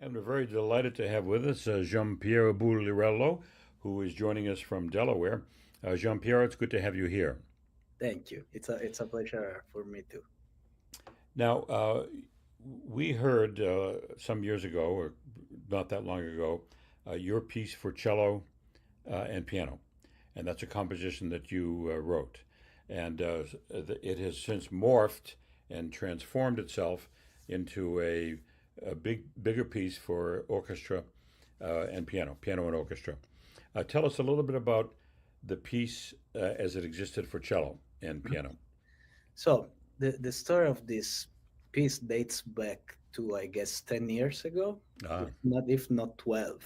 And we're very delighted to have with us Giampiero Bugliarello, who is joining us from Delaware. Giampiero, it's good to have you here. Thank you. It's a pleasure for me too. Now, we heard some years ago, or not that long ago, your piece for cello and piano, and that's a composition that you wrote. And it has since morphed and transformed itself into a bigger piece for orchestra and piano and orchestra. Tell us a little bit about the piece as it existed for cello and piano. So the story of this piece dates back to I guess 10 years ago, Ah, if not 12.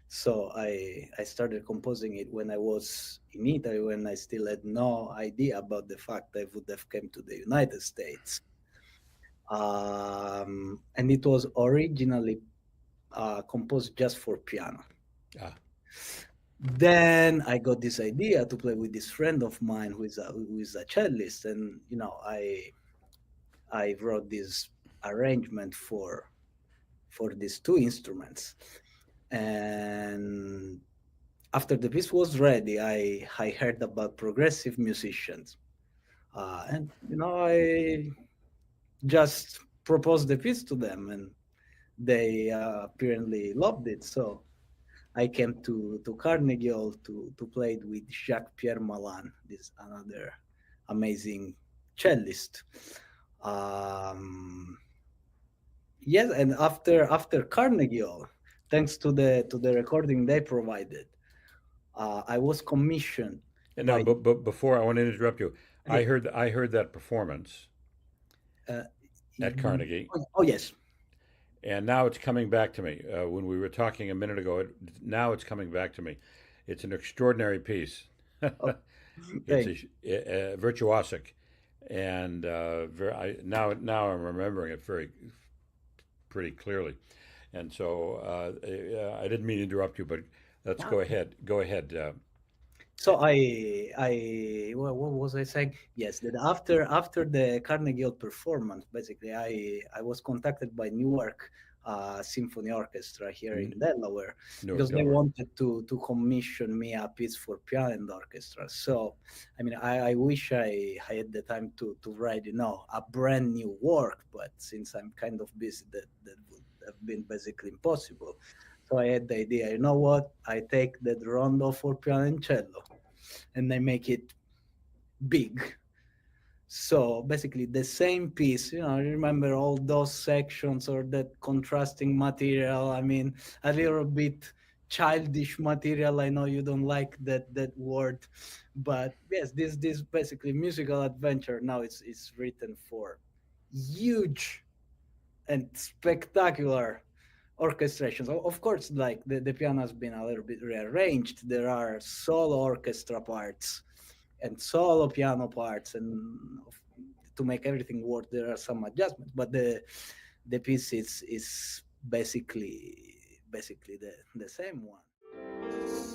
So I started composing it when I was in Italy, when I still had no idea about the fact I would have come to the United States. And it was originally composed just for piano. ah, Then I got this idea to play with this friend of mine who is a cellist, and I wrote this arrangement for these two instruments. And after the piece was ready, I heard about progressive musicians, and I just proposed the piece to them, and they apparently loved it. So I came to Carnegie Hall to play it with Jacques Pierre Malan, this another amazing cellist. Um, yes, and after Carnegie Hall, thanks to the recording they provided, I was commissioned and now, by. but before I want to interrupt you, Okay, I heard that performance uh, at Carnegie, oh yes. and now it's coming back to me. When we were talking a minute ago, now it's coming back to me. It's an extraordinary piece. Oh, It's thank. virtuosic, and now I'm remembering it very pretty clearly. And so I didn't mean to interrupt you, but let's go you. ahead. Go ahead. So what was I saying? Yes, that after the Carnegie Hall performance, basically, I was contacted by Newark Symphony Orchestra here in Delaware Newark, because they Delaware. wanted to commission me a piece for piano and orchestra. So, I mean, I wish I had the time to write, a brand new work, but since I'm kind of busy, that would have been basically impossible. So I had the idea, you know what? I take that rondo for piano and cello and I make it big. So basically the same piece, I remember all those sections or that contrasting material. I mean, a little bit childish material. I know you don't like that word, but yes, this basically musical adventure now it's written for huge and spectacular orchestrations. Of course, like the piano has been a little bit rearranged. There are solo orchestra parts and solo piano parts, and to make everything work, there are some adjustments. But the piece is basically the same one.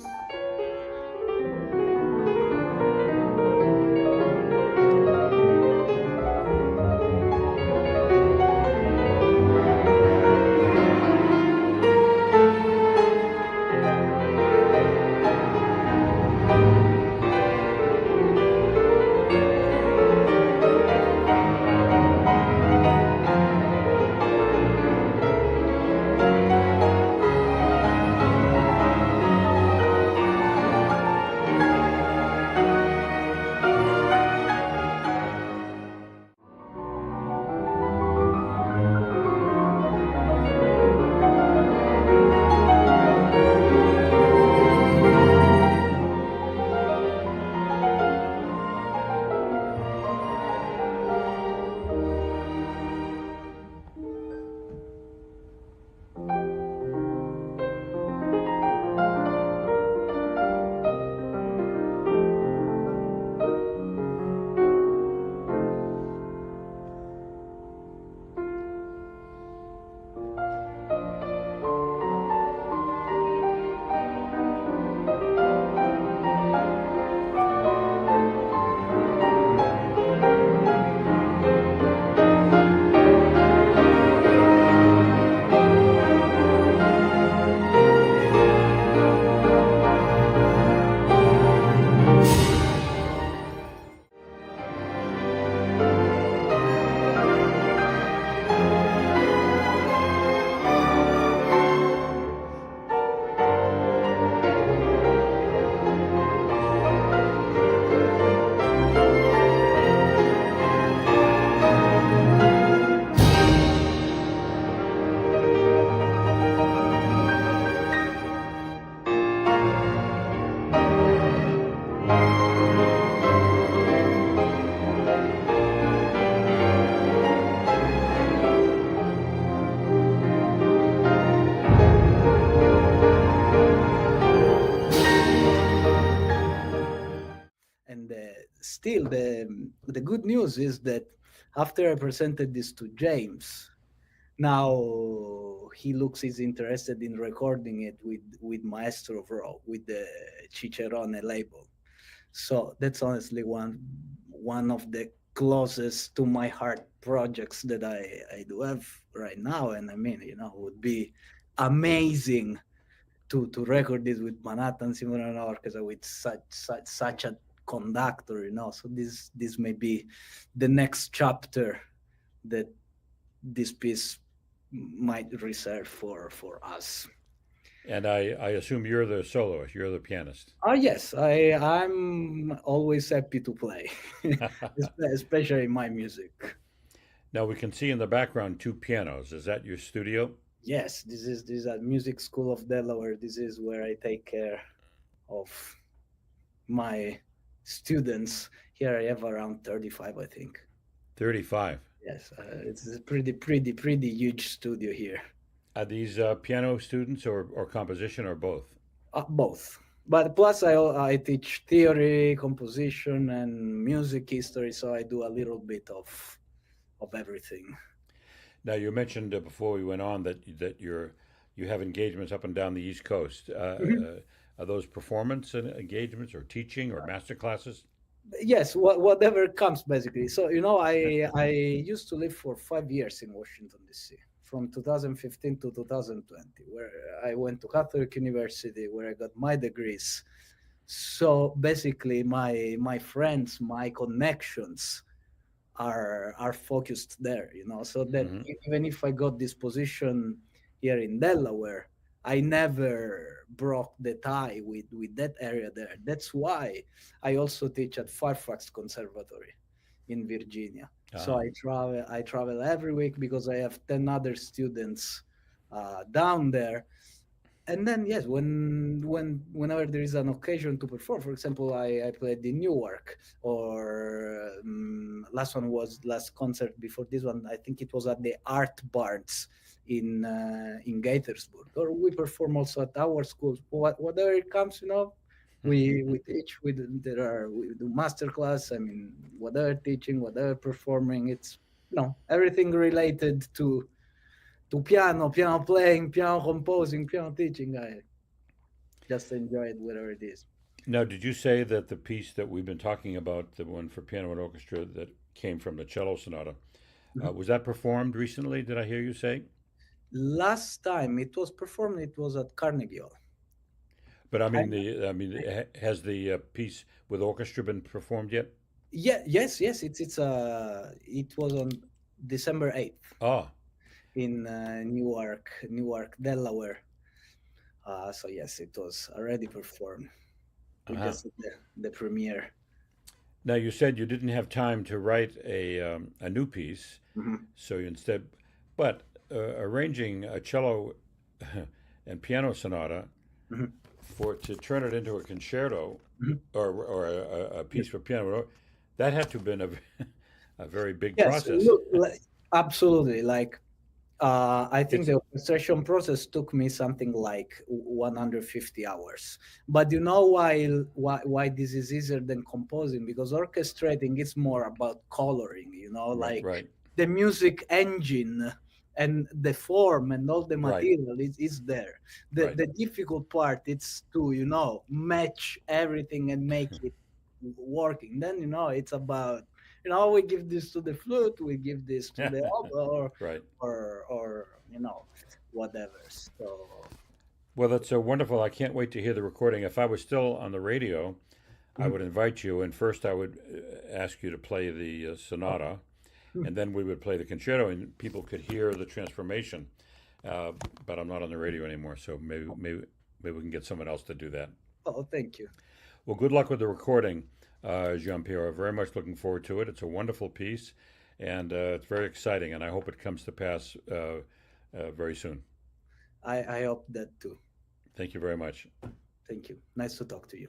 still, the good news is that after I presented this to James, now he looks is interested in recording it with Maestro Vro, with the Cicerone label. So that's honestly one of the closest to my heart projects that I do have right now. And I mean, would be amazing to record this with Manhattan Symphony Orchestra with such a conductor, So this may be the next chapter that this piece might reserve for us. And I assume you're the soloist, you're the pianist. Oh yes, I'm always happy to play, especially my music. Now we can see in the background two pianos. Is that your studio? Yes, this is a music school of Delaware. This is where I take care of my students. Here I have around 35, I think. 35. Yes, it's a pretty huge studio here. Are these piano students or composition or both? Both. But plus, I teach theory, composition, and music history, so I do a little bit of everything. Now you mentioned before we went on that you have engagements up and down the East Coast. Are those performance engagements or teaching or master classes? Yes, whatever comes basically. So I used to live for 5 years in Washington D.C. from 2015 to 2020, where I went to Catholic University, where I got my degrees. So basically, my friends, my connections are focused there. So that even if I got this position here in Delaware, I never broke the tie with that area there. That's why I also teach at Fairfax Conservatory in Virginia. So I travel every week because I have 10 other students down there. And then yes, whenever there is an occasion to perform, for example, I played in Newark, or last concert before this one, I think it was at the Art Barns in Gaithersburg. Or we perform also at our schools. Whatever it comes, we teach. We do master class. I mean, whatever teaching, whatever performing, it's everything related to piano playing, piano composing, piano teaching. I just enjoy it, whatever it is. Now, did you say that the piece that we've been talking about, the one for piano and orchestra that came from the cello sonata, was that performed recently? Did I hear you say? Last time it was performed, it was at Carnegie Hall. But I mean, has the piece with orchestra been performed yet? Yeah, yes. It was on December 8th. Oh, In Newark, Delaware. So yes, it was already performed. We just did the premiere. now you said you didn't have time to write a new piece, so you instead, but arranging a cello and piano sonata to turn it into a concerto or a piece for piano, that had to have been a very big process. Look, absolutely. I think the orchestration process took me something like 150 hours. But you know why this is easier than composing? Because orchestrating is more about coloring, Right. the music engine and the form and all the material is there. The difficult part is to, match everything and make it working. Then, it's about we give this to the flute, we give this to the oboe, or whatever. So, well, that's so wonderful. I can't wait to hear the recording. If I was still on the radio, I would invite you, and first I would ask you to play the sonata, and then we would play the concerto, and people could hear the transformation. But I'm not on the radio anymore, so maybe we can get someone else to do that. Oh, thank you. Well, good luck with the recording. Giampiero, very much looking forward to it. It's a wonderful piece, and it's very exciting, and I hope it comes to pass very soon. I hope that too. Thank you very much. Thank you. Nice to talk to you.